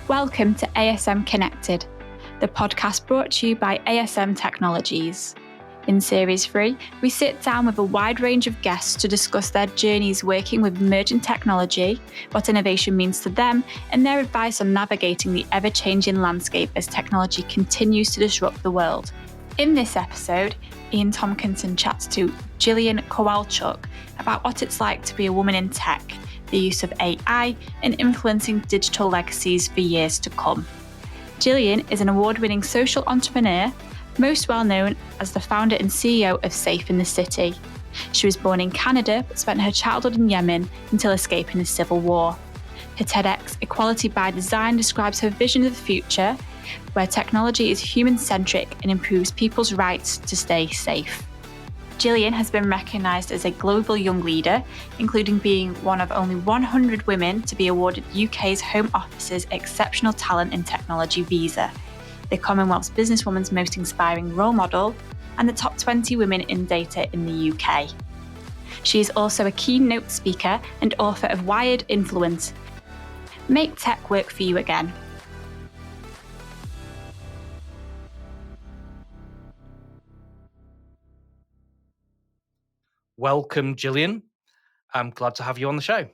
Welcome to ASM Connected, the podcast brought to you by ASM Technologies. In Series 3, we sit down with a wide range of guests to discuss their journeys working with emerging technology, what innovation means to them, and their advice on navigating the ever-changing landscape as technology continues to disrupt the world. In this episode, Iain Tomkinson chats to Jillian Kowalchuk about what it's like to be a woman in tech, the use of AI, and influencing digital legacies for years to come. Jillian is an award-winning social entrepreneur, most well known as the founder and CEO of Safe in the City. She was born in Canada but spent her childhood in Yemen until escaping the civil war. Her TEDx Equality by Design describes her vision of the future, where technology is human-centric and improves people's rights to stay safe. Jillian has been recognised as a global young leader, including being one of only 100 women to be awarded UK's Home Office's Exceptional Talent in Technology visa, the Commonwealth's Businesswoman's Most Inspiring Role Model, and the top 20 women in data in the UK. She is also a keynote speaker and author of Wired Influence. Make tech work for you again. Welcome, Jillian. I'm glad to have you on the show.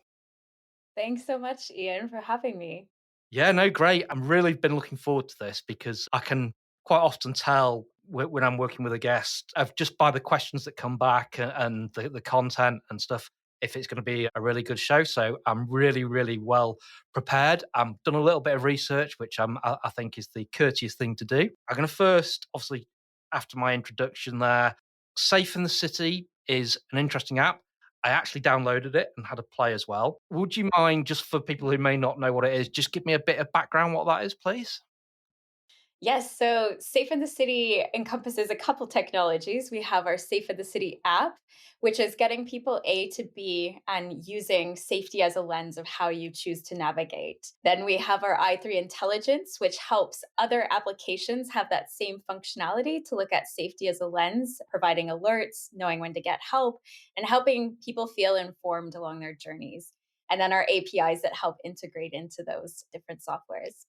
Thanks so much, Iain, for having me. Yeah, no, great. I'm really been looking forward to this because I can quite often tell when I'm working with a guest of just by the questions that come back and the content and stuff, if it's going to be a really good show. So I'm really, really well prepared. I've done a little bit of research, which I think is the courteous thing to do. I'm going to first, obviously, after my introduction there, Safe in the City is an interesting app. I actually downloaded it and had a play as well. Would you mind, just for people who may not know what it is, just give me a bit of background what that is, please? Yes, so Safe in the City encompasses a couple technologies. We have our Safe in the City app, which is getting people A to B and using safety as a lens of how you choose to navigate. Then we have our i3 intelligence, which helps other applications have that same functionality to look at safety as a lens, providing alerts, knowing when to get help, and helping people feel informed along their journeys. And then our APIs that help integrate into those different softwares.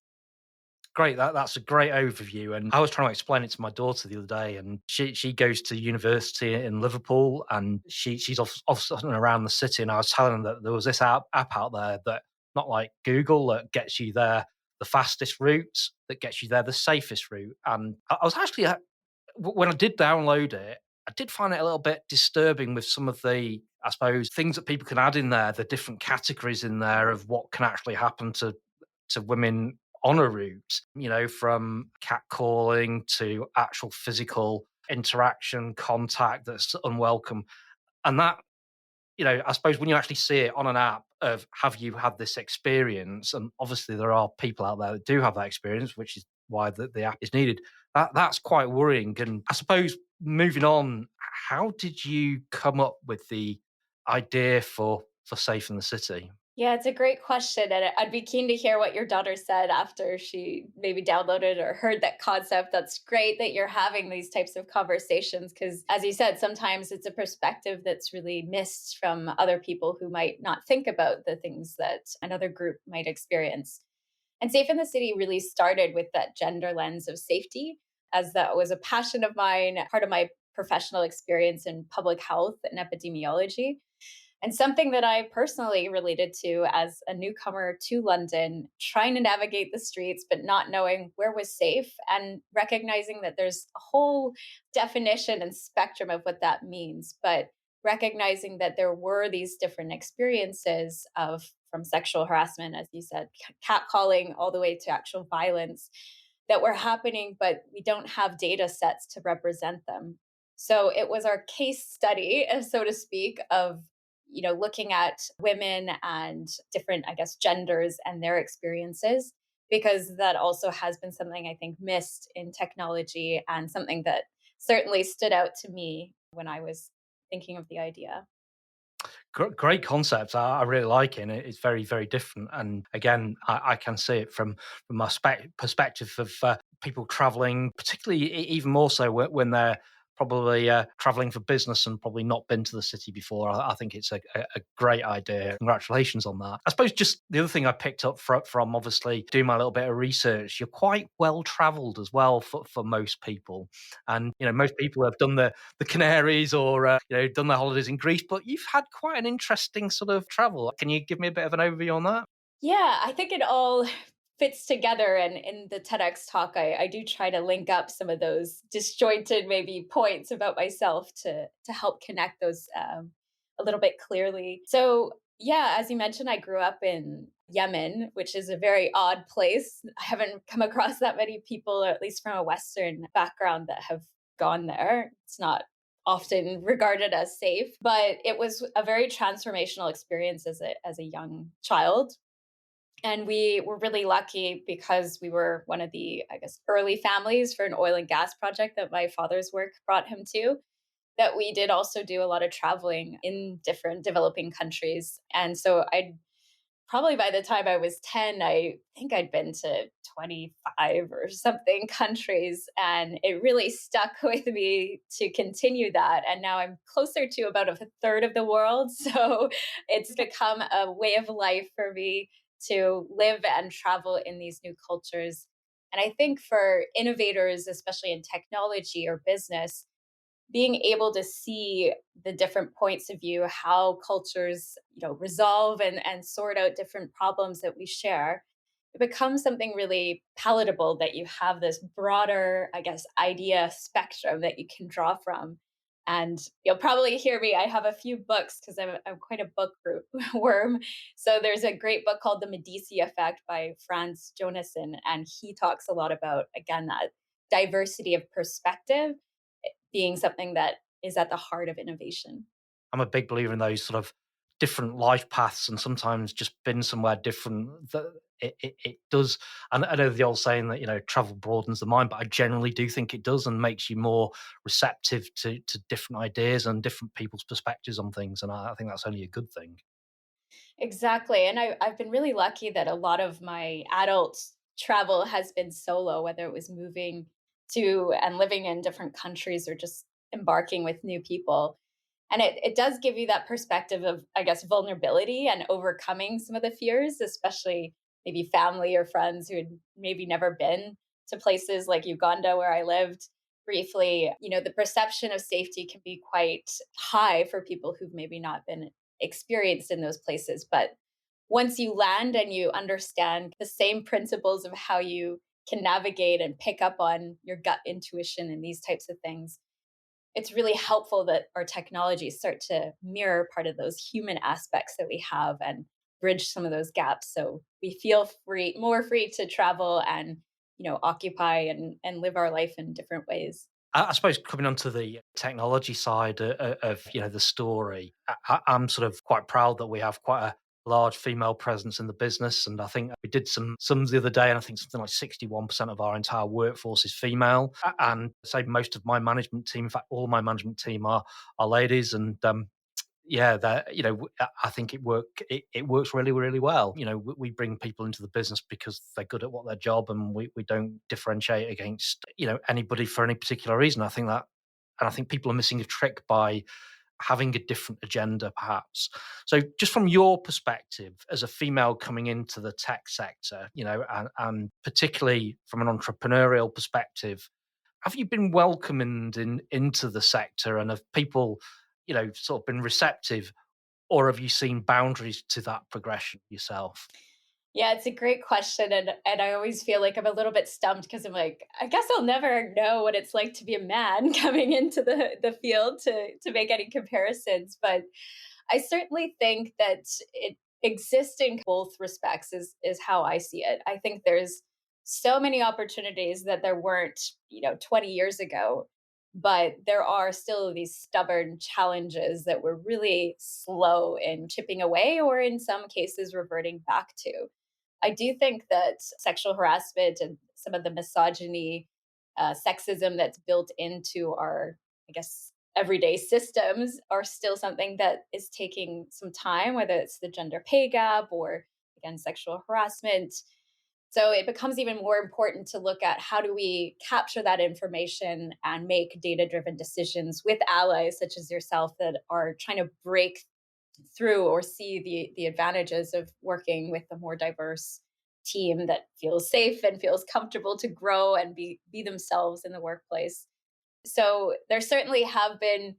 Great, that's a great overview. And I was trying to explain it to my daughter the other day, and she goes to university in Liverpool, and she's often around the city. And I was telling her that there was this app out there that, not like Google, that gets you there the fastest route, that gets you there the safest route. And I was actually, when I did download it, I did find it a little bit disturbing with some of the, I suppose, things that people can add in there, the different categories in there of what can actually happen to women on a route, from catcalling to actual physical interaction, contact that's unwelcome. And that, I suppose when you actually see it on an app of, have you had this experience? And obviously there are people out there that do have that experience, which is why the app is needed. That's quite worrying. And I suppose moving on, how did you come up with the idea for Safe in the City? Yeah, it's a great question. And I'd be keen to hear what your daughter said after she maybe downloaded or heard that concept. That's great that you're having these types of conversations because, as you said, sometimes it's a perspective that's really missed from other people who might not think about the things that another group might experience. And Safe in the City really started with that gender lens of safety, as that was a passion of mine, part of my professional experience in public health and epidemiology. And something that I personally related to as a newcomer to London, trying to navigate the streets, but not knowing where was safe and recognizing that there's a whole definition and spectrum of what that means. But recognizing that there were these different experiences of from sexual harassment, as you said, catcalling, all the way to actual violence that were happening, but we don't have data sets to represent them. So it was our case study, so to speak, of looking at women and different, I guess, genders and their experiences, because that also has been something I think missed in technology and something that certainly stood out to me when I was thinking of the idea. Great concept. I really like it. And it's very, very different. And again, I can see it from my perspective of people traveling, particularly even more so when they're probably traveling for business and probably not been to the city before, I think it's a great idea. Congratulations on that. I suppose just the other thing I picked up from obviously doing my little bit of research, you're quite well traveled as well for most people. And, most people have done the Canaries or, done their holidays in Greece, but you've had quite an interesting sort of travel. Can you give me a bit of an overview on that? Yeah, I think it all fits together. And in the TEDx talk, I do try to link up some of those disjointed maybe points about myself to help connect those a little bit clearly. So yeah, as you mentioned, I grew up in Yemen, which is a very odd place. I haven't come across that many people, or at least from a Western background, that have gone there. It's not often regarded as safe, but it was a very transformational experience as a young child. And we were really lucky because we were one of the, I guess, early families for an oil and gas project that my father's work brought him to. That we did also do a lot of traveling in different developing countries. And so I probably by the time I was 10, I think I'd been to 25 or something countries. And it really stuck with me to continue that. And now I'm closer to about a third of the world. So it's become a way of life for me to live and travel in these new cultures. And I think for innovators, especially in technology or business, being able to see the different points of view, how cultures, resolve and sort out different problems that we share, it becomes something really palatable that you have this broader, I guess, idea spectrum that you can draw from. And you'll probably hear me. I have a few books because I'm quite a book worm. So there's a great book called The Medici Effect by Franz Jonassen. And he talks a lot about, again, that diversity of perspective being something that is at the heart of innovation. I'm a big believer in those sort of different life paths, and sometimes just been somewhere different. That it does. And I know the old saying that travel broadens the mind, but I generally do think it does and makes you more receptive to different ideas and different people's perspectives on things. And I think that's only a good thing. Exactly. And I've been really lucky that a lot of my adult travel has been solo, whether it was moving to and living in different countries or just embarking with new people. And it does give you that perspective of, I guess, vulnerability and overcoming some of the fears, especially maybe family or friends who had maybe never been to places like Uganda, where I lived briefly. The perception of safety can be quite high for people who've maybe not been experienced in those places. But once you land and you understand the same principles of how you can navigate and pick up on your gut intuition and these types of things, it's really helpful that our technologies start to mirror part of those human aspects that we have and bridge some of those gaps. So we feel more free to travel and, occupy and live our life in different ways. I suppose coming onto the technology side of the story, I'm sort of quite proud that we have quite a large female presence in the business, and I think we did some sums the other day, and I think something like 61% of our entire workforce is female. And say most of my management team, in fact, all my management team are ladies, and yeah, that I think it works really, really well. We bring people into the business because they're good at what their job, and we don't differentiate against anybody for any particular reason. I think that, and I think people are missing a trick by having a different agenda, perhaps. So, just from your perspective as a female coming into the tech sector, and particularly from an entrepreneurial perspective, have you been welcomed into the sector, and have people, sort of been receptive, or have you seen boundaries to that progression yourself? Yeah, it's a great question. And I always feel like I'm a little bit stumped because I'm like, I guess I'll never know what it's like to be a man coming into the field to make any comparisons. But I certainly think that it exists in both respects is how I see it. I think there's so many opportunities that there weren't, 20 years ago, but there are still these stubborn challenges that we're really slow in chipping away or in some cases reverting back to. I do think that sexual harassment and some of the misogyny, sexism that's built into our, I guess, everyday systems are still something that is taking some time, whether it's the gender pay gap or, again, sexual harassment. So it becomes even more important to look at how do we capture that information and make data-driven decisions with allies such as yourself that are trying to break through or see the advantages of working with a more diverse team that feels safe and feels comfortable to grow and be themselves in the workplace. So there certainly have been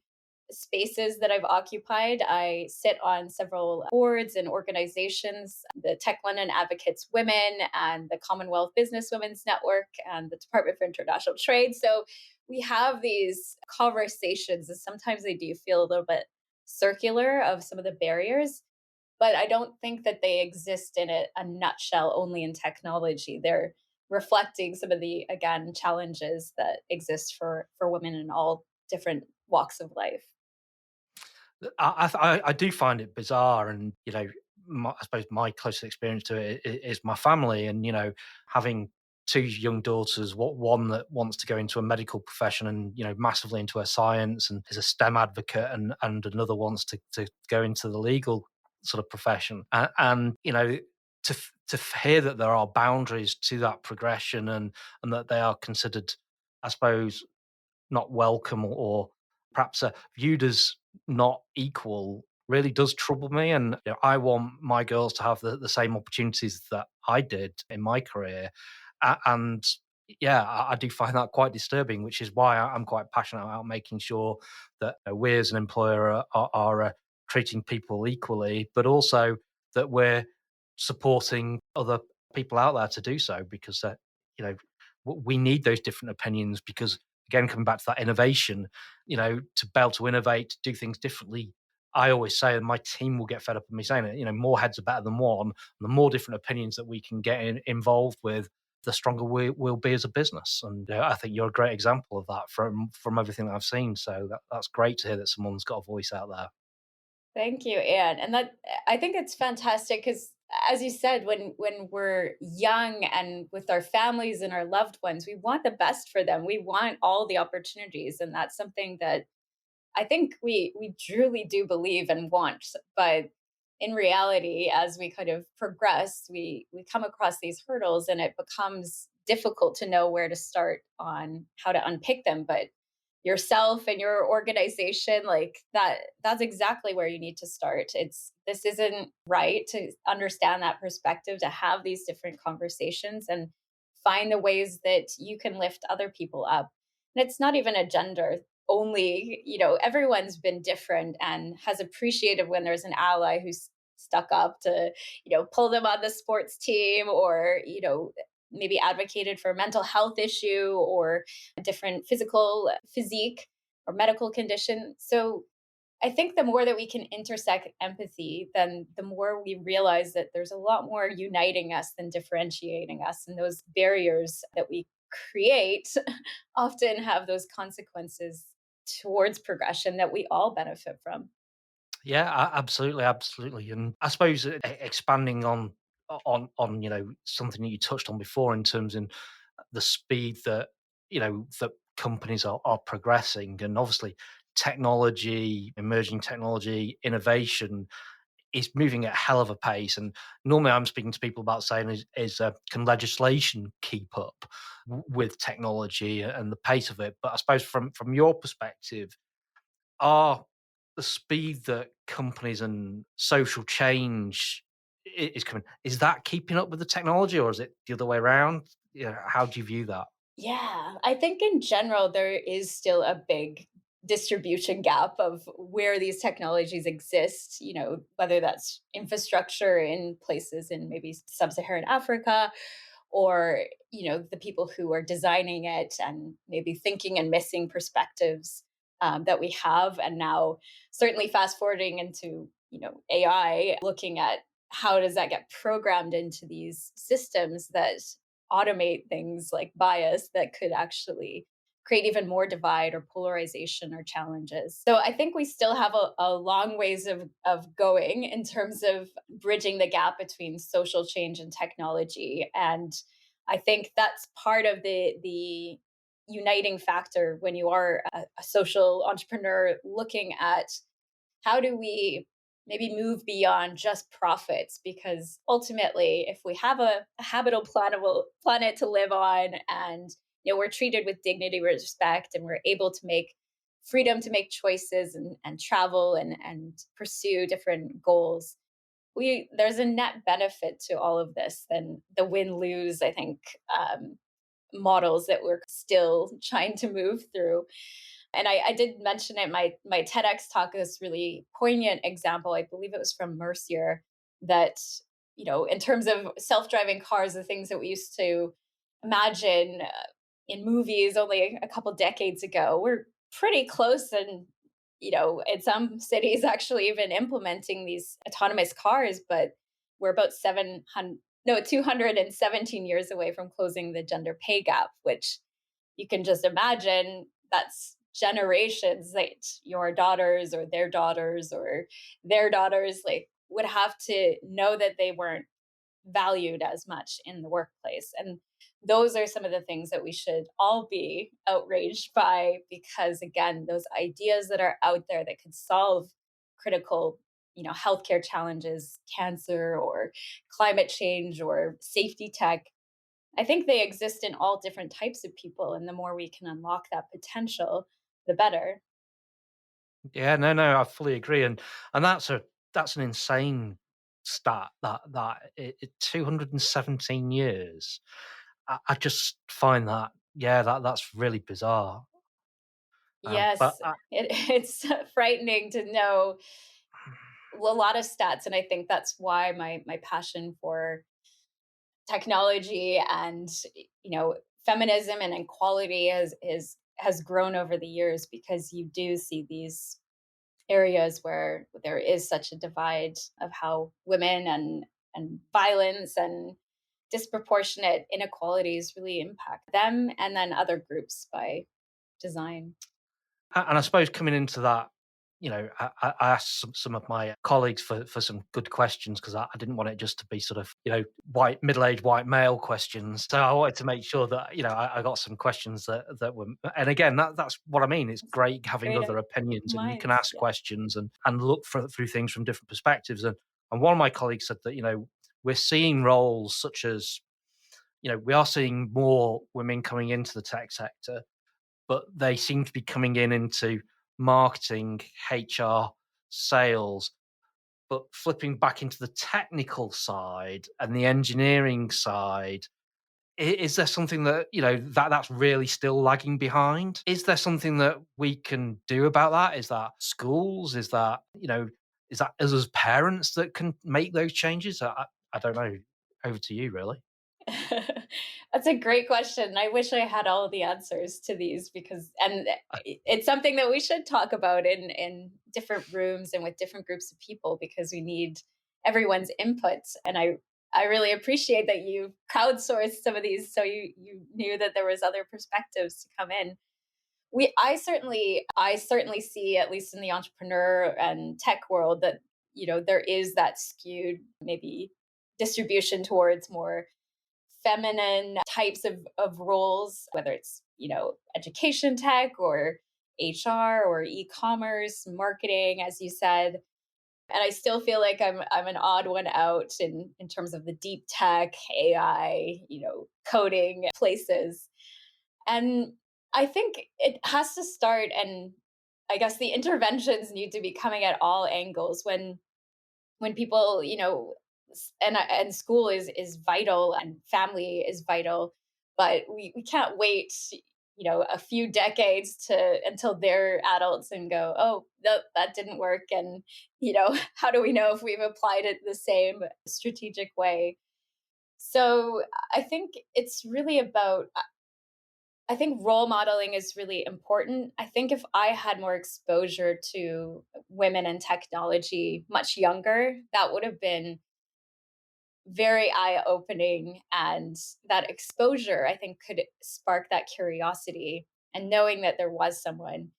spaces that I've occupied. I sit on several boards and organizations, the Tech London Advocates Women and the Commonwealth Businesswomen's Network and the Department for International Trade. So we have these conversations, and sometimes they do feel a little bit circular of some of the barriers, but I don't think that they exist in a nutshell only in technology. They're reflecting some of the, again, challenges that exist for women in all different walks of life. I do find it bizarre, and I suppose my closest experience to it is my family, and having two young daughters. One that wants to go into a medical profession, and massively into her science, and is a STEM advocate, and another wants to go into the legal sort of profession, and to hear that there are boundaries to that progression, and that they are considered, I suppose, not welcome, or perhaps viewed as not equal, really does trouble me. And I want my girls to have the same opportunities that I did in my career. And yeah, I do find that quite disturbing, which is why I'm quite passionate about making sure that we as an employer are treating people equally, but also that we're supporting other people out there to do so, because you know we need those different opinions, because again, coming back to that innovation, to be able to innovate, to do things differently. I always say, and my team will get fed up with me saying it, more heads are better than one. And the more different opinions that we can get involved with, the stronger we'll be as a business. And I think you're a great example of that from everything that I've seen. So that's great to hear that someone's got a voice out there. Thank you, Anne. And that, I think it's fantastic because, as you said, when we're young and with our families and our loved ones, we want the best for them. We want all the opportunities, and that's something that I think we truly do believe and want. But in reality, as we kind of progress, we come across these hurdles, and it becomes difficult to know where to start on how to unpick them. But yourself and your organization, like that's exactly where you need to start. It's This isn't right, to understand that perspective, to have these different conversations and find the ways that you can lift other people up. And it's not even a gender only, everyone's been different and has appreciated when there's an ally who's stuck up to, pull them on the sports team, or maybe advocated for a mental health issue or a different physical physique or medical condition. So I think the more that we can intersect empathy, then the more we realize that there's a lot more uniting us than differentiating us. And those barriers that we create often have those consequences towards progression that we all benefit from. Yeah, absolutely, absolutely. And I suppose expanding on something that you touched on before, in terms in the speed that that companies are progressing, and obviously technology, emerging technology, innovation is moving at a hell of a pace. And normally I'm speaking to people about saying can legislation keep up with technology and the pace of it? But I suppose from your perspective, are the speed that companies and social change is coming, is that keeping up with the technology, or is it the other way around? How do you view that? Yeah, I think in general, there is still a big distribution gap of where these technologies exist, whether that's infrastructure in places in maybe sub Saharan Africa, or, the people who are designing it and maybe thinking and missing perspectives that we have. And now, certainly fast forwarding into, AI, looking at how does that get programmed into these systems that automate things like bias that could actually create even more divide or polarization or challenges. So I think we still have a long ways of going in terms of bridging the gap between social change and technology. And I think that's part of the uniting factor when you are a social entrepreneur, looking at how do we maybe move beyond just profits, because ultimately, if we have a habitable planet to live on, and we're treated with dignity, respect, and we're able to make freedom to make choices and travel and pursue different goals, we there's a net benefit to all of this than the win-lose, I think, models that we're still trying to move through. And I did mention it, my TEDx talk, this really poignant example, I believe it was from Mercier, that, in terms of self-driving cars, the things that we used to imagine in movies only a couple decades ago, we're pretty close, and, in some cities actually even implementing these autonomous cars, but we're about 217 years away from closing the gender pay gap, which you can just imagine that's generations that your daughters or their daughters like would have to know that they weren't valued as much in the workplace. And those are some of the things that we should all be outraged by, because again, those ideas that are out there that could solve critical, healthcare challenges, cancer or climate change or safety tech, I think they exist in all different types of people, and the more we can unlock that potential, the better. Yeah, no, I fully agree, and that's an insane stat, that 217 years. I just find that, yeah, that's really bizarre. But Yes, it's frightening to know a lot of stats, and I think that's why my passion for technology and feminism and equality has grown over the years, because you do see these areas where there is such a divide of how women and violence and disproportionate inequalities really impact them and then other groups by design. And I suppose coming into that, I asked some of my colleagues for some good questions, because I didn't want it just to be sort of, middle-aged white male questions. So I wanted to make sure that, I got some questions that were, and again, that's what I mean. It's great having Great other opinions, and you can minds. ask questions and look through things from different perspectives. And one of my colleagues said that, we're seeing roles such as, we are seeing more women coming into the tech sector, but they seem to be coming into marketing, HR, sales, but flipping back into the technical side and the engineering side. Is there something that, that's really still lagging behind? Is there something that we can do about that? Is that schools? Is that, is that us as parents that can make those changes? I don't know. Over to you, really. That's a great question. I wish I had all the answers to these, because it's something that we should talk about in different rooms and with different groups of people, because we need everyone's input. And I really appreciate that you crowdsourced some of these, so you knew that there was other perspectives to come in. I certainly see, at least in the entrepreneur and tech world, that there is that skewed maybe distribution towards more feminine types of roles, whether it's, education tech or HR or e-commerce, marketing, as you said. And I still feel like I'm an odd one out in terms of the deep tech, AI, coding places. And I think it has to start, and I guess the interventions need to be coming at all angles. When people, and school is vital and family is vital, but we can't wait, a few decades to until they're adults and go, oh, that didn't work, and how do we know if we've applied it the same strategic way? So I think it's really about, I think role modeling is really important. I think if I had more exposure to women in technology much younger, that would have been very eye opening. And that exposure, I think, could spark that curiosity and knowing that there was someone.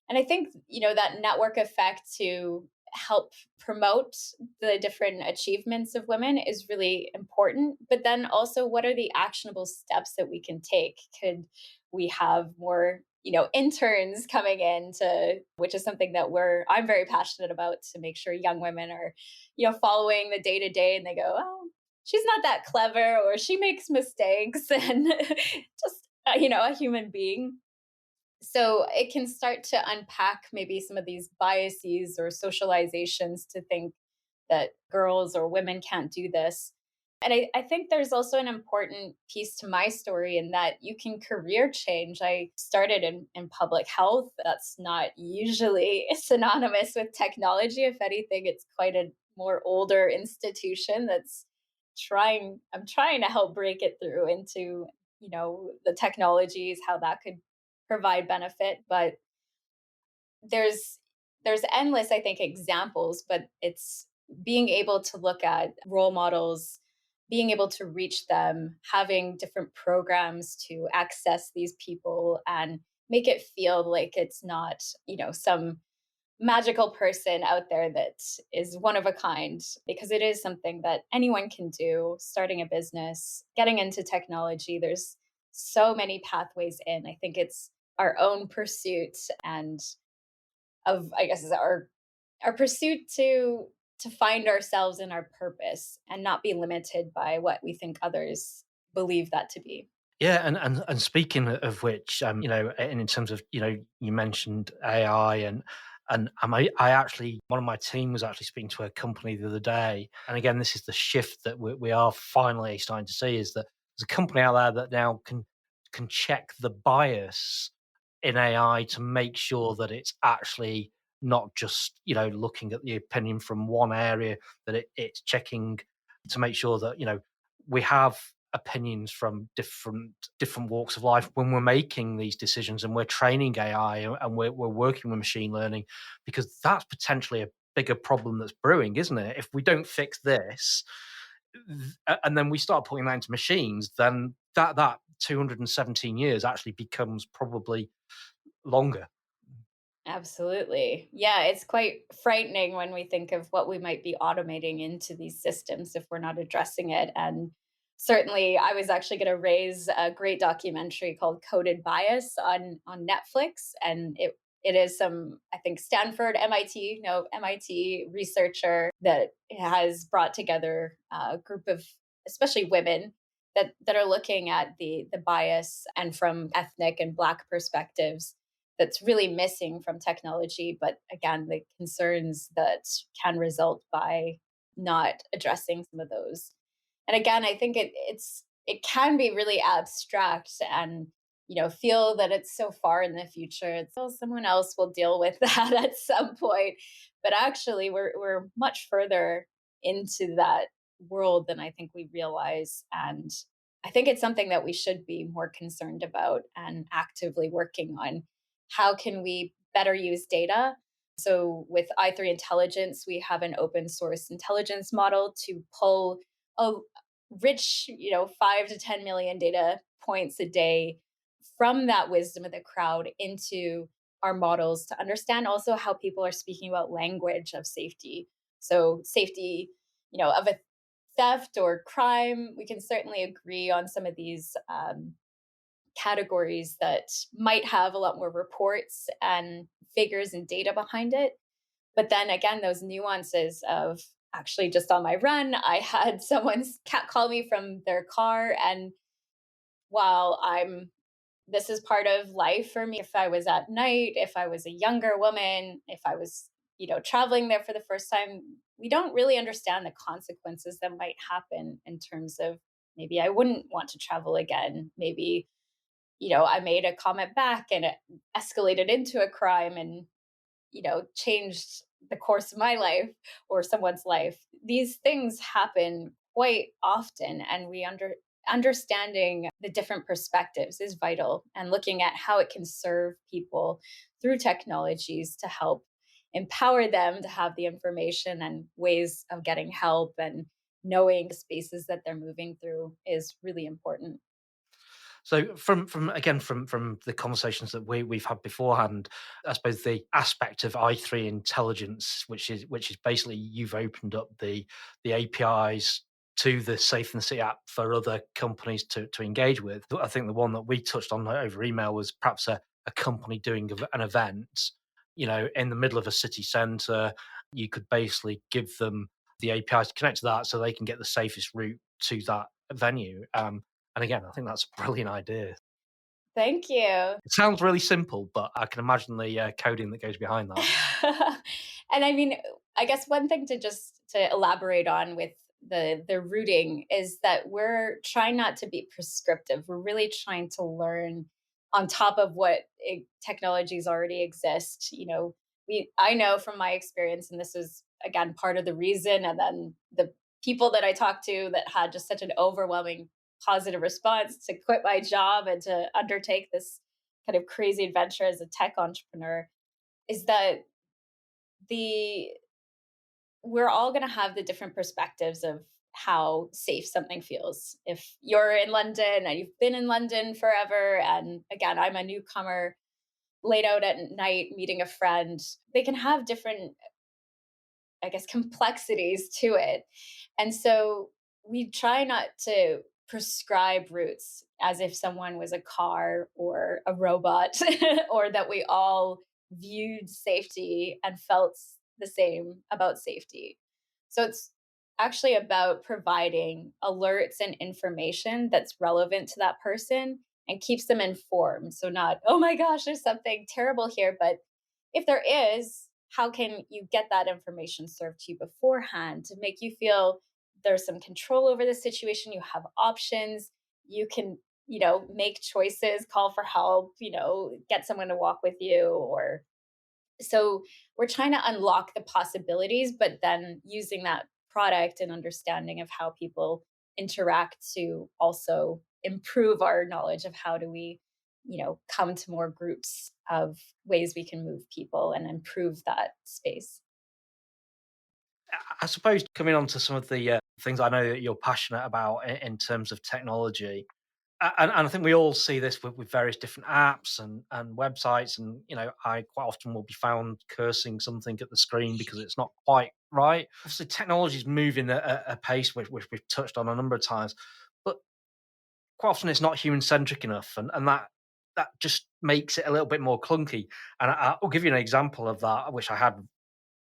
And I think, that network effect to help promote the different achievements of women is really important. But then also, what are the actionable steps that we can take? Could we have more, interns coming in which is something that I'm very passionate about, to make sure young women are, following the day to day, and they go, oh, she's not that clever, or she makes mistakes, and just, a human being. So it can start to unpack maybe some of these biases or socializations to think that girls or women can't do this. And I think there's also an important piece to my story in that you can career change. I started in public health. That's not usually synonymous with technology. If anything, it's quite a more older institution I'm trying to help break it through into, the technologies, how that could provide benefit. But there's endless, I think, examples, but it's being able to look at role models, being able to reach them, having different programs to access these people and make it feel like it's not, some magical person out there that is one of a kind, because it is something that anyone can do. Starting a business, getting into technology, there's so many pathways in. I think it's our own pursuit, and of, I guess, is our pursuit to find ourselves in our purpose and not be limited by what we think others believe that to be. Yeah, and speaking of which, and in terms of, you mentioned AI, and I actually, one of my team was actually speaking to a company the other day, and again, this is the shift that we are finally starting to see, is that there's a company out there that now can check the bias in AI to make sure that it's actually not just, looking at the opinion from one area, that it's checking to make sure that, we have opinions from different walks of life when we're making these decisions, and we're training AI, and we're working with machine learning, because that's potentially a bigger problem that's brewing, isn't it? If we don't fix this, and then we start putting that into machines, then that 217 years actually becomes probably longer. Absolutely. Yeah, it's quite frightening when we think of what we might be automating into these systems if we're not addressing it. And certainly, I was actually going to raise a great documentary called Coded Bias on Netflix, and it is some, I think, Stanford, MIT researcher that has brought together a group of, especially women, that are looking at the bias, and from ethnic and Black perspectives, that's really missing from technology. But again, the concerns that can result by not addressing some of those. And again, I think it can be really abstract, and feel that it's so far in the future. It's, oh, someone else will deal with that at some point. But actually, we're much further into that world than I think we realize. And I think it's something that we should be more concerned about and actively working on. How can we better use data? So with i3 Intelligence, we have an open source intelligence model to pull a rich, 5 to 10 million data points a day from that wisdom of the crowd into our models, to understand also how people are speaking about language of safety. So safety, of a theft or crime, we can certainly agree on some of these categories that might have a lot more reports and figures and data behind it. But then again, those nuances of, actually, just on my run, I had someone's cat call me from their car. And while this is part of life for me, if I was at night, if I was a younger woman, if I was, traveling there for the first time, we don't really understand the consequences that might happen, in terms of, maybe I wouldn't want to travel again. Maybe, I made a comment back and it escalated into a crime, and, changed the course of my life or someone's life. These things happen quite often, and understanding the different perspectives is vital, and looking at how it can serve people through technologies to help empower them to have the information and ways of getting help, and knowing the spaces that they're moving through is really important. So from the conversations that we've had beforehand, I suppose the aspect of i3 Intelligence, which is basically, you've opened up the APIs to the Safe in the City app for other companies to engage with. I think the one that we touched on over email was perhaps a company doing an event, in the middle of a city centre, you could basically give them the APIs to connect to that so they can get the safest route to that venue. And again, I think that's a brilliant idea. Thank you. It sounds really simple, but I can imagine the coding that goes behind that. And I mean, I guess one thing to elaborate on with the routing is that we're trying not to be prescriptive. We're really trying to learn on top of what technologies already exist. I know from my experience, and this is again part of the reason, and then the people that I talked to that had just such an overwhelming positive response to quit my job and to undertake this kind of crazy adventure as a tech entrepreneur is that we're all going to have the different perspectives of how safe something feels. If you're in London and you've been in London forever, and again, I'm a newcomer, laid out at night, meeting a friend, they can have different, I guess, complexities to it. And so we try not to prescribe routes as if someone was a car or a robot, or that we all viewed safety and felt the same about safety. So it's actually about providing alerts and information that's relevant to that person and keeps them informed. So not, oh my gosh, there's something terrible here, but if there is, how can you get that information served to you beforehand to make you feel there's some control over the situation? You have options. You can, make choices, call for help, get someone to walk with you. Or so we're trying to unlock the possibilities, but then using that product and understanding of how people interact to also improve our knowledge of how do we come to more groups of ways we can move people and improve that space. I suppose coming on to some of the things I know that you're passionate about in terms of technology, and I think we all see this with various different apps and websites, and I quite often will be found cursing something at the screen because it's not quite right. Obviously, technology is moving at a pace which we've touched on a number of times, but quite often it's not human-centric enough, and that just makes it a little bit more clunky. And I'll give you an example of that, which I had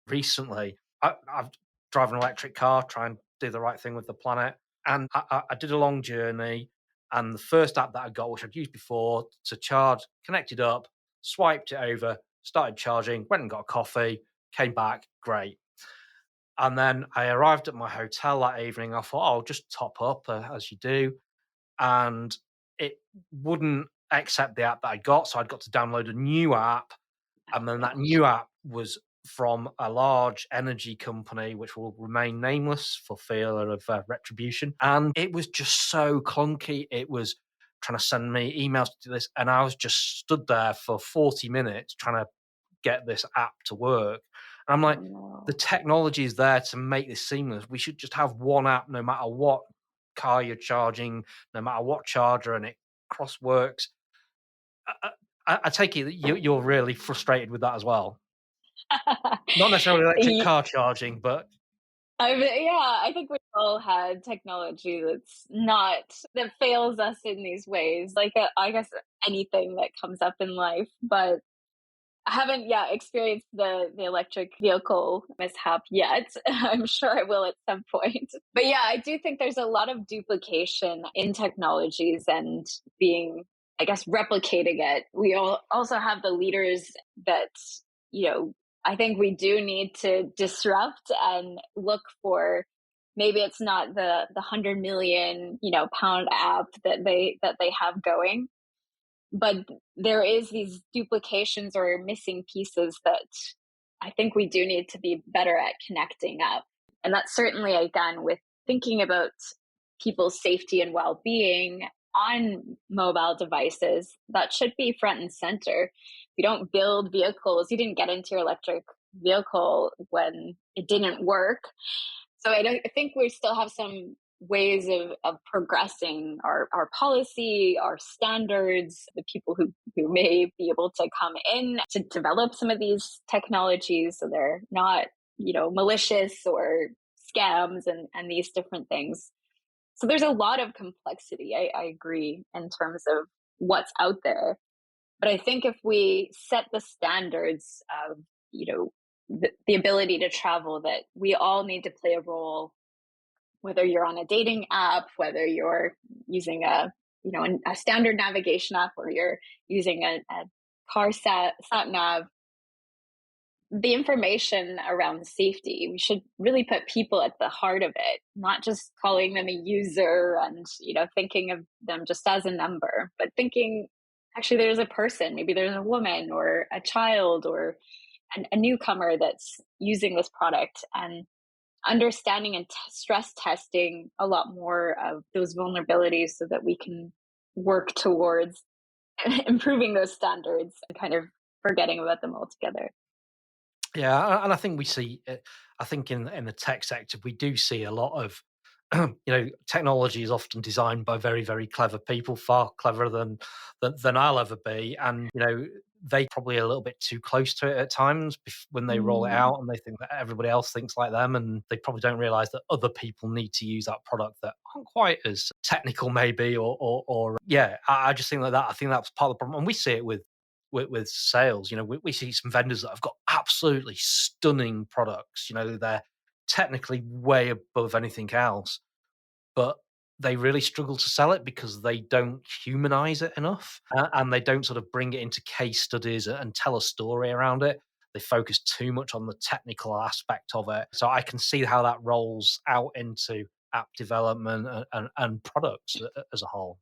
recently. I've driven an electric car, try and do the right thing with the planet. And I did a long journey. And the first app that I got, which I'd used before to charge, connected up, swiped it over, started charging, went and got a coffee, came back, great. And then I arrived at my hotel that evening. I thought, I'll just top up as you do. And it wouldn't accept the app that I got. So I'd got to download a new app. And then that new app was from a large energy company, which will remain nameless for fear of retribution. And it was just so clunky. It was trying to send me emails to do this. And I was just stood there for 40 minutes trying to get this app to work. And I'm like, the technology is there to make this seamless. We should just have one app no matter what car you're charging, no matter what charger, and it cross works. I take it that you're really frustrated with that as well. Not necessarily electric car charging, but I think we've all had technology that fails us in these ways. Like I guess anything that comes up in life, but I haven't experienced the electric vehicle mishap yet. I'm sure I will at some point. But I do think there's a lot of duplication in technologies and being, I guess, replicating it. We all also have the leaders that, I think we do need to disrupt and look for, maybe it's not the 100 million, pound app that they have going, but there is these duplications or missing pieces that I think we do need to be better at connecting up. And that's certainly, again, with thinking about people's safety and well-being on mobile devices, that should be front and center. You don't build vehicles. You didn't get into your electric vehicle when it didn't work. So I think we still have some ways of progressing our policy, our standards, the people who may be able to come in to develop some of these technologies so they're not, malicious or scams and these different things. So there's a lot of complexity, I agree, in terms of what's out there. But I think if we set the standards of, the ability to travel, that we all need to play a role, whether you're on a dating app, whether you're using a standard navigation app, or you're using a car sat nav, the information around safety, we should really put people at the heart of it, not just calling them a user and, thinking of them just as a number, but thinking actually there's a person, maybe there's a woman or a child or a newcomer that's using this product, and understanding and stress testing a lot more of those vulnerabilities so that we can work towards improving those standards and kind of forgetting about them altogether. Yeah, and I think we see, I think in the tech sector, we do see a lot of, technology is often designed by very, very clever people, far cleverer than I'll ever be. And, they probably a little bit too close to it at times when they roll it out, and they think that everybody else thinks like them. And they probably don't realize that other people need to use that product that aren't quite as technical maybe, or yeah, I just think like that. I think that's part of the problem. And we see it with sales. We see some vendors that have got absolutely stunning products. They're technically way above anything else, but they really struggle to sell it because they don't humanize it enough, and they don't sort of bring it into case studies and tell a story around it. They focus too much on the technical aspect of it. So I can see how that rolls out into app development and products as a whole.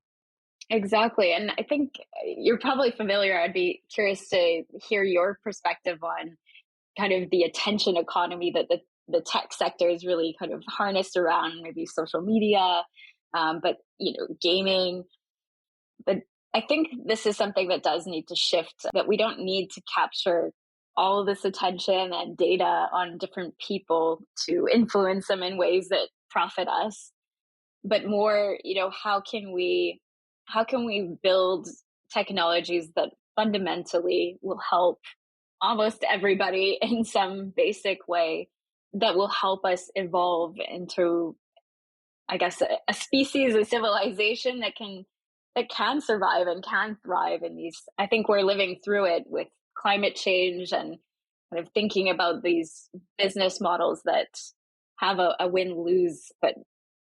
Exactly. And I think you're probably familiar. I'd be curious to hear your perspective on kind of the attention economy that the tech sector is really kind of harnessed around, maybe social media, but gaming. But I think this is something that does need to shift, that we don't need to capture all of this attention and data on different people to influence them in ways that profit us, but more, how can we build technologies that fundamentally will help almost everybody in some basic way, that will help us evolve into, I guess, a species, a civilization that can survive and can thrive in these. I think we're living through it with climate change, and kind of thinking about these business models that have a win-lose. But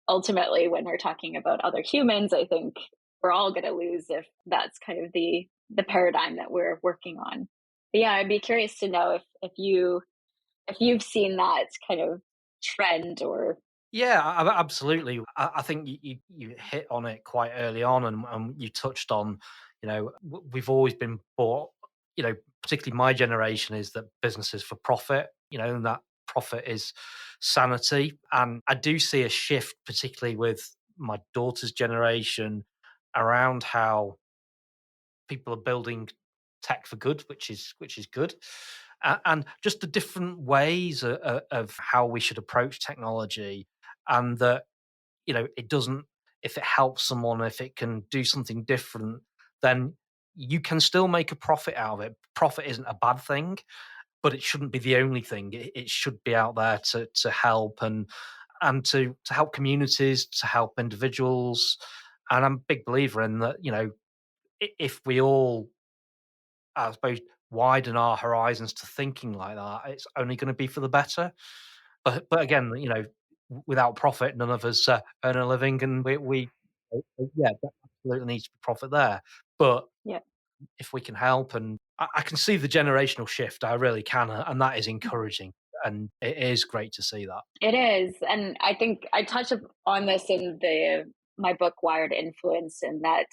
ultimately, when we're talking about other humans, I think we're all going to lose if that's kind of the paradigm that we're working on. But yeah, I'd be curious to know if you've seen that kind of trend or. Yeah, absolutely. I think you hit on it quite early on, and you touched on, we've always been bought, particularly my generation, is that business is for profit, and that profit is sanity. And I do see a shift, particularly with my daughter's generation, around how people are building tech for good, which is good. And just the different ways of how we should approach technology, and that it doesn't, if it helps someone, if it can do something different, then you can still make a profit out of it. Profit isn't a bad thing, but it shouldn't be the only thing. It should be out there to help and to help communities, to help individuals. And I'm a big believer in that. If we all, I suppose, widen our horizons to thinking like that, it's only going to be for the better. But again, without profit, none of us earn a living, and we yeah, there absolutely needs to be profit there. But Yeah. if we can help, and I can see the generational shift, I really can, and that is encouraging, and it is great to see that. It is, and I think I touch on this in my book Wired Influence, and that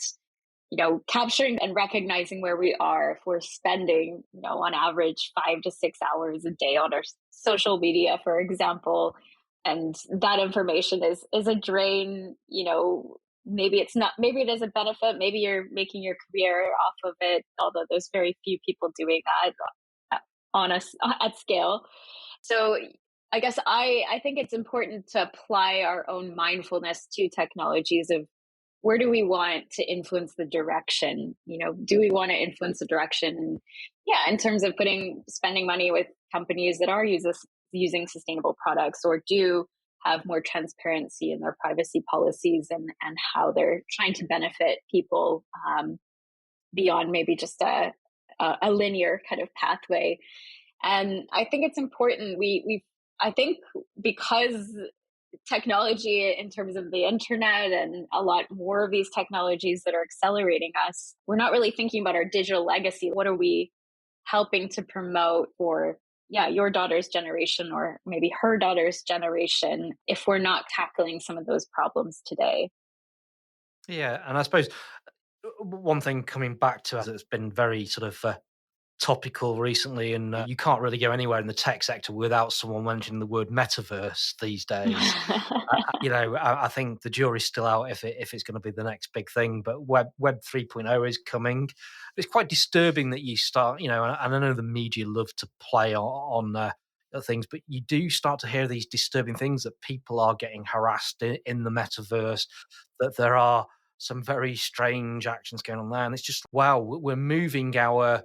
capturing and recognizing where we are. If we're spending on average 5 to 6 hours a day on our social media, for example, and that information is a drain, maybe it's not, maybe it is a benefit, maybe you're making your career off of it, although there's very few people doing that at scale. So I guess I think it's important to apply our own mindfulness to technologies of, where do we want to influence the direction? Do we want to influence the direction? And yeah, in terms of spending money with companies that are using sustainable products, or do have more transparency in their privacy policies and how they're trying to benefit people beyond maybe just a linear kind of pathway. And I think it's important. I think because technology in terms of the internet and a lot more of these technologies that are accelerating us, we're not really thinking about our digital legacy. What are we helping to promote for, your daughter's generation or maybe her daughter's generation if we're not tackling some of those problems today? Yeah, and I suppose one thing coming back to us that's been very sort of topical recently, and you can't really go anywhere in the tech sector without someone mentioning the word metaverse these days. I think the jury's still out if it's going to be the next big thing, but Web 3.0 is coming. It's quite disturbing that you start, and I know the media love to play on things, but you do start to hear these disturbing things that people are getting harassed in the metaverse, that there are some very strange actions going on there. And it's just, wow, we're moving our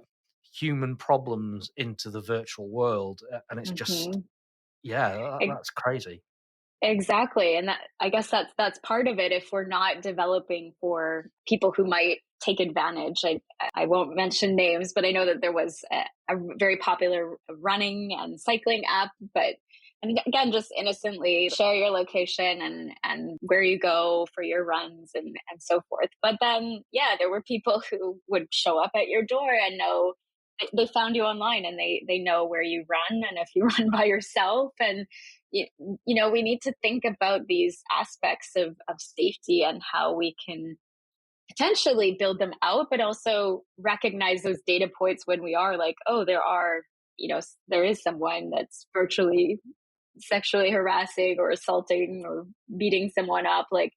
human problems into the virtual world. And it's just, that's crazy. Exactly. And I guess that's part of it. If we're not developing for people who might take advantage, I won't mention names, but I know that there was a very popular running and cycling app, and again, just innocently share your location and where you go for your runs and so forth. But then, there were people who would show up at your door and know they found you online, and they know where you run and if you run by yourself. And we need to think about these aspects of safety and how we can potentially build them out, but also recognize those data points when we are like, oh, there is someone that's virtually sexually harassing or assaulting or beating someone up. Like,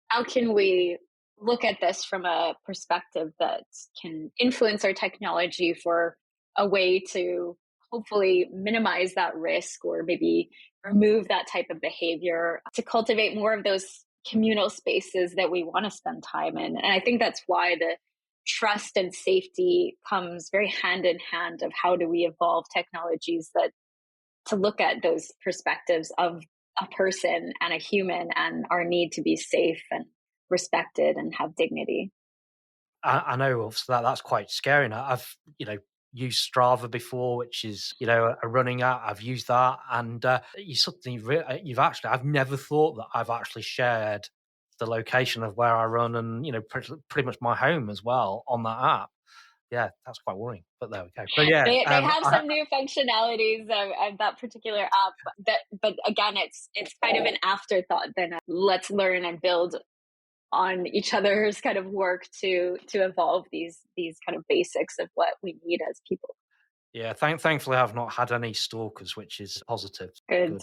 how can we look at this from a perspective that can influence our technology for a way to hopefully minimize that risk or maybe remove that type of behavior, to cultivate more of those communal spaces that we want to spend time in? And I think that's why the trust and safety comes very hand in hand of how do we evolve technologies that to look at those perspectives of a person and a human and our need to be safe and respected and have dignity. I know that's quite scary. And I've used Strava before, which is a running app. I've used that, and you suddenly I've never thought that I've actually shared the location of where I run and pretty much my home as well on that app. Yeah, that's quite worrying, but there we go. But yeah, they have some new functionalities of that particular app. But again, it's kind of an afterthought. Then let's learn and build on each other's kind of work to evolve these kind of basics of what we need as people. Yeah, thankfully I've not had any stalkers, which is positive. Good.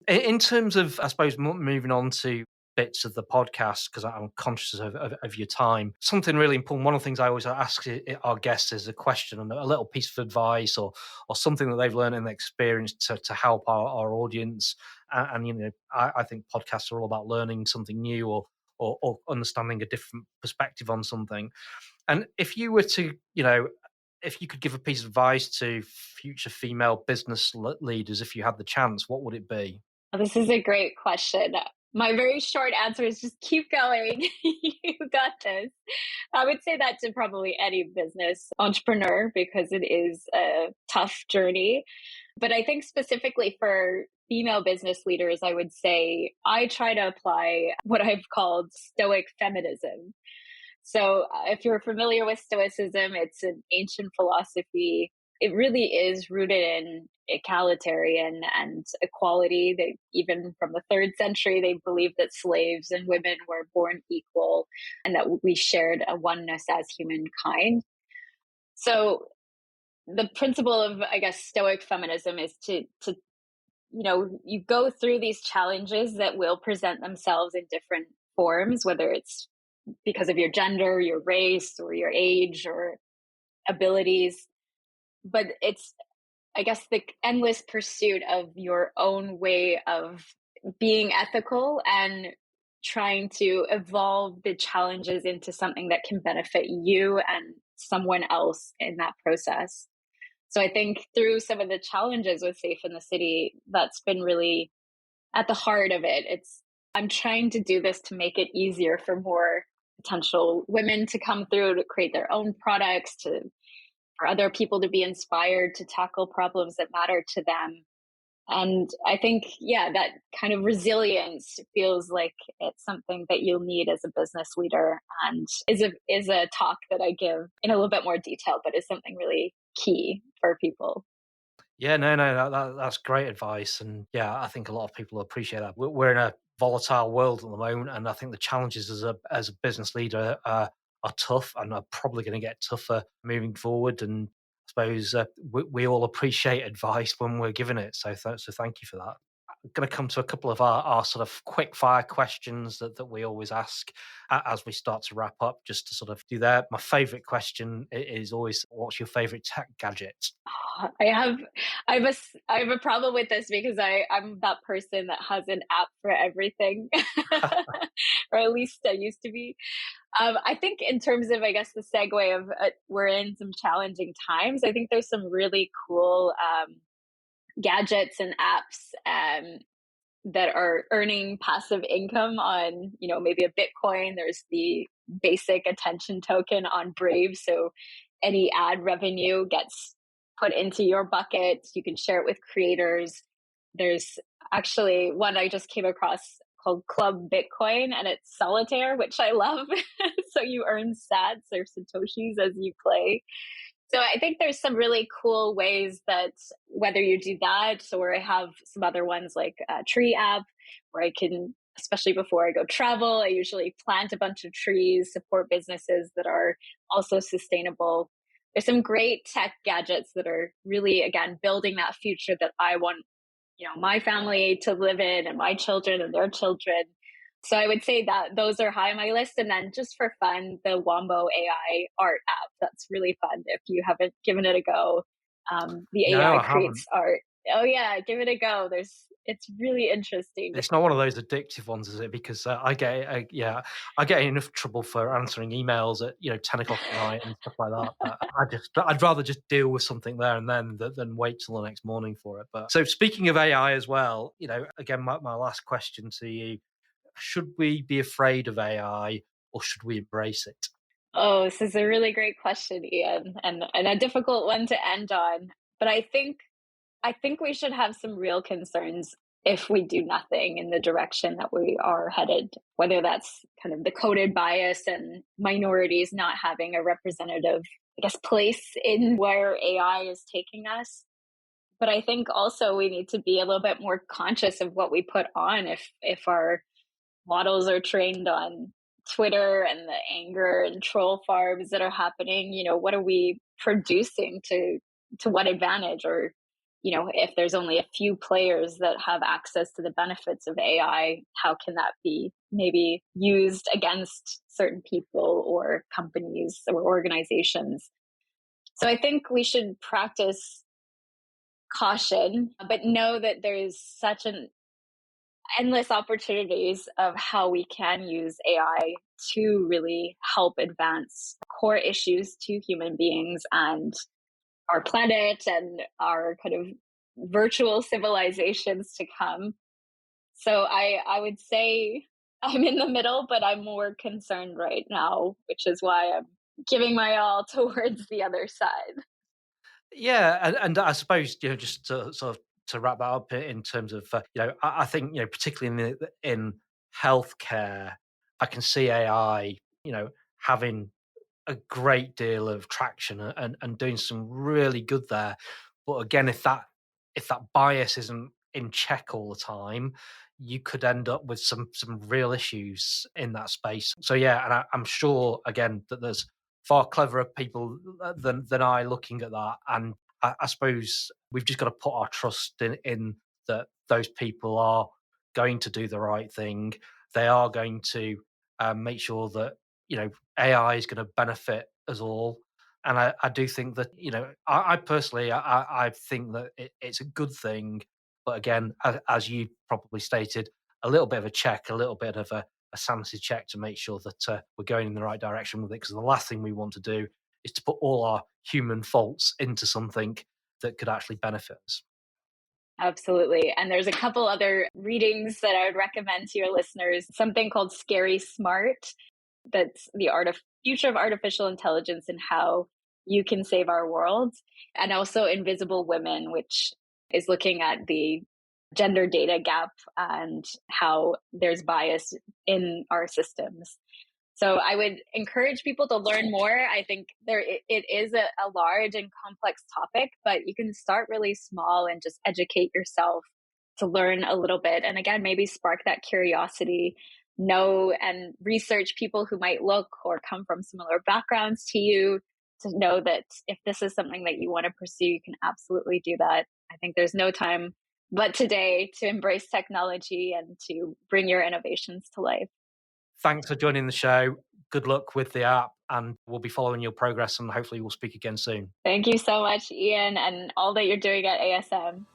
In terms of, I suppose, moving on to bits of the podcast, because I'm conscious of your time, something really important. One of the things I always ask our guests is a question and a little piece of advice or something that they've learned in their experience to help our audience. And I think podcasts are all about learning something new or understanding a different perspective on something. And if you were to, if you could give a piece of advice to future female business leaders, if you had the chance, what would it be? This is a great question. My very short answer is just keep going. You got this. I would say that to probably any business entrepreneur because it is a tough journey. But I think specifically for female business leaders, I would say I try to apply what I've called Stoic feminism. So if you're familiar with Stoicism, it's an ancient philosophy. It really is rooted in egalitarian and equality. Even from the 3rd century, they believed that slaves and women were born equal and that we shared a oneness as humankind. So the principle of, I guess, Stoic feminism is to you go through these challenges that will present themselves in different forms, whether it's because of your gender, your race, or your age, or abilities. But it's, I guess, the endless pursuit of your own way of being ethical and trying to evolve the challenges into something that can benefit you and someone else in that process. So I think through some of the challenges with Safe in the City, that's been really at the heart of it. I'm trying to do this to make it easier for more potential women to come through to create their own products, for other people to be inspired to tackle problems that matter to them. And I think, yeah, that kind of resilience feels like it's something that you'll need as a business leader, and is a talk that I give in a little bit more detail, but is something really key for people. Yeah, that's great advice. And yeah, I think a lot of people appreciate that. We're in a volatile world at the moment, and I think the challenges as a business leader are tough, and are probably going to get tougher moving forward. And I suppose we all appreciate advice when we're given it. So thank you for that. I'm going to come to a couple of our sort of quick fire questions that we always ask as we start to wrap up, just to sort of do that. My favorite question is always, what's your favorite tech gadget? I have I have a problem with this because I'm that person that has an app for everything, or at least I used to be. I think in terms of, I guess, the segue of we're in some challenging times. I think there's some really cool gadgets and apps that are earning passive income on, maybe a Bitcoin. There's the basic attention token on Brave, so any ad revenue gets put into your bucket. You can share it with creators. There's actually one I just came across called Club Bitcoin, and it's solitaire, which I love. So you earn sats or satoshis as you play. So I think there's some really cool ways that, whether you do that, or I have some other ones like a tree app where I can, especially before I go travel, I usually plant a bunch of trees, support businesses that are also sustainable. There's some great tech gadgets that are really, again, building that future that I want, my family to live in, and my children and their children. So I would say that those are high on my list. And then just for fun, the Wombo AI art app. That's really fun if you haven't given it a go. The No, AI I creates haven't. art. Oh yeah, give it a go. It's really interesting. It's not one of those addictive ones, is it? Because I get enough trouble for answering emails at 10 o'clock at night and stuff like that. But I'd rather just deal with something there and then than wait till the next morning for it. But so, speaking of AI as well, again, my last question to you: should we be afraid of AI, or should we embrace it? Oh, this is a really great question, Ian, and a difficult one to end on. But I think we should have some real concerns if we do nothing in the direction that we are headed, whether that's kind of the coded bias and minorities not having a representative, I guess, place in where AI is taking us. But I think also we need to be a little bit more conscious of what we put on. If our models are trained on Twitter and the anger and troll farms that are happening, what are we producing to what advantage? Or, if there's only a few players that have access to the benefits of AI, how can that be maybe used against certain people or companies or organizations? So I think we should practice caution, but know that there's such an endless opportunities of how we can use AI to really help advance core issues to human beings and our planet and our kind of virtual civilizations to come. So I would say I'm in the middle, but I'm more concerned right now, which is why I'm giving my all towards the other side. Yeah, and I suppose just to sort of to wrap that up in terms of I think particularly in healthcare, I can see AI having a great deal of traction and doing some really good there. But again, if that bias isn't in check all the time, you could end up with some real issues in that space. So yeah, and I'm sure again that there's far cleverer people than I looking at that, and I suppose we've just got to put our trust in that those people are going to do the right thing. They are going to make sure that AI is going to benefit us all. And I do think that, I personally, I think that it's a good thing. But again, as you probably stated, a little bit of a check, a little bit of a sanity check to make sure that we're going in the right direction with it. Because the last thing we want to do is to put all our human faults into something that could actually benefit us. Absolutely. And there's a couple other readings that I would recommend to your listeners. Something called Scary Smart, that's the future of artificial intelligence and how you can save our world. And also Invisible Women, which is looking at the gender data gap and how there's bias in our systems. So I would encourage people to learn more. I think it is a large and complex topic, but you can start really small and just educate yourself to learn a little bit. And again, maybe spark that curiosity, know and research people who might look or come from similar backgrounds to you, to know that if this is something that you want to pursue, you can absolutely do that. I think there's no time but today to embrace technology and to bring your innovations to life. Thanks for joining the show. Good luck with the app, and we'll be following your progress, and hopefully we'll speak again soon. Thank you so much, Iain, and all that you're doing at ASM.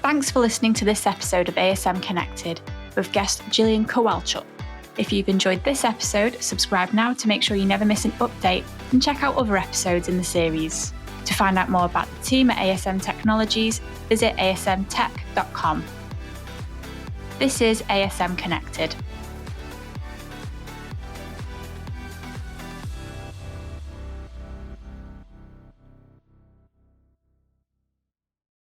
Thanks for listening to this episode of ASM Connected with guest Jillian Kowalchuk. If you've enjoyed this episode, subscribe now to make sure you never miss an update, and check out other episodes in the series. To find out more about the team at ASM Technologies, visit asmtech.com. This is ASM Connected.